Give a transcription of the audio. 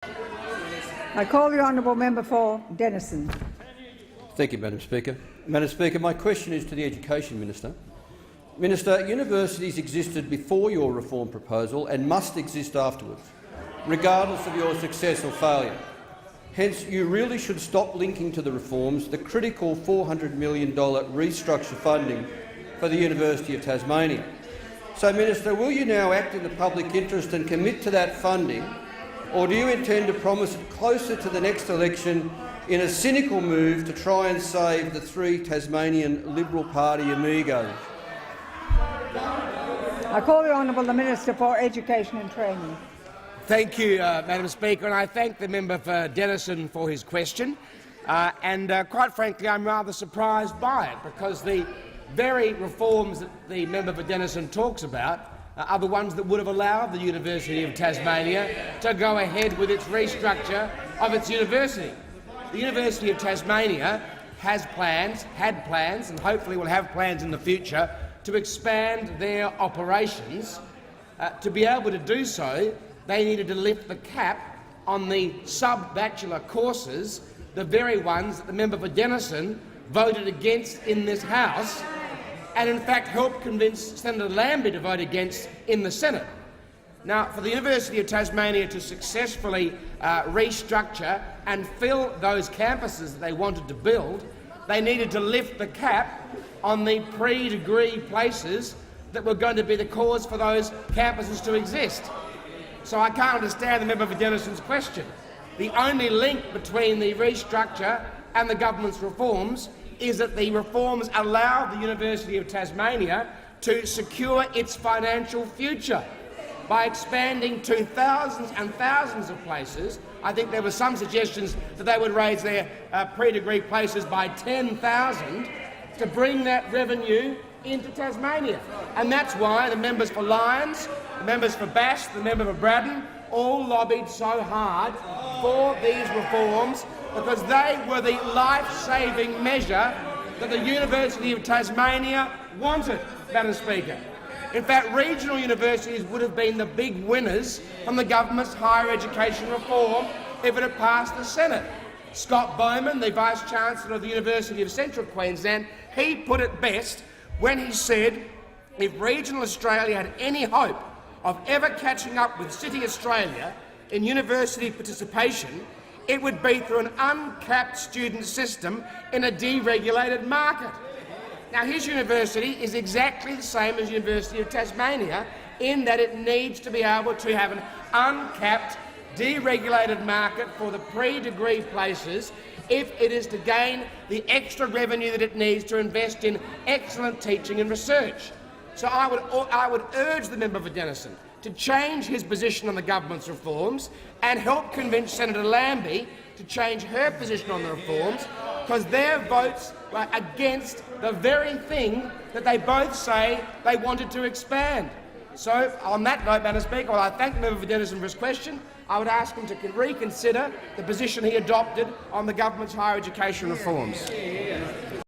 I call the honourable member for Denison. Thank you, Madam Speaker. Madam Speaker, my question is to the Education Minister. Minister, universities existed before your reform proposal and must exist afterwards, regardless of your success or failure. Hence, you really should stop linking to the reforms the critical $400 million restructure funding for the University of Tasmania. So, Minister, will you now act in the public interest and commit to that funding, or do you intend to promise it closer to the next election in a cynical move to try and save the 3 Tasmanian Liberal Party amigos? I call the honourable Minister for Education and Training. Thank you, Madam Speaker, and I thank the member for Denison for his question. Quite frankly, I'm rather surprised by it, because the very reforms that the member for Denison talks about are the ones that would have allowed the University of Tasmania to go ahead with its restructure of its university. The University of Tasmania had plans, and hopefully will have plans in the future to expand their operations. To be able to do so, they needed to lift the cap on the sub-bachelor courses, the very ones that the member for Denison voted against in this House, and in fact helped convince Senator Lambie to vote against in the Senate. Now, for the University of Tasmania to successfully restructure and fill those campuses that they wanted to build, they needed to lift the cap on the pre-degree places that were going to be the cause for those campuses to exist. So I can't understand the member for Denison's question. The only link between the restructure and the government's reforms is that the reforms allow the University of Tasmania to secure its financial future by expanding to thousands and thousands of places. I think there were some suggestions that they would raise their pre-degree places by 10,000 to bring that revenue into Tasmania. And that's why the members for Lyons, the members for Bass, the member for Braddon all lobbied so hard for these reforms, because they were the life-saving measure that the University of Tasmania wanted, Madam Speaker. In fact, regional universities would have been the big winners from the government's higher education reform if it had passed the Senate. Scott Bowman, the Vice-Chancellor of the University of Central Queensland, he put it best when he said if regional Australia had any hope of ever catching up with City Australia in university participation, it would be through an uncapped student system in a deregulated market. Now, his university is exactly the same as the University of Tasmania in that it needs to be able to have an uncapped, deregulated market for the pre-degree places if it is to gain the extra revenue that it needs to invest in excellent teaching and research. So I would urge the member for Denison to change his position on the government's reforms and help convince Senator Lambie to change her position on the reforms, because their votes were against the very thing that they both say they wanted to expand. So, on that note, Madam Speaker, while I thank the member for Denison for his question, I would ask him to reconsider the position he adopted on the government's higher education reforms.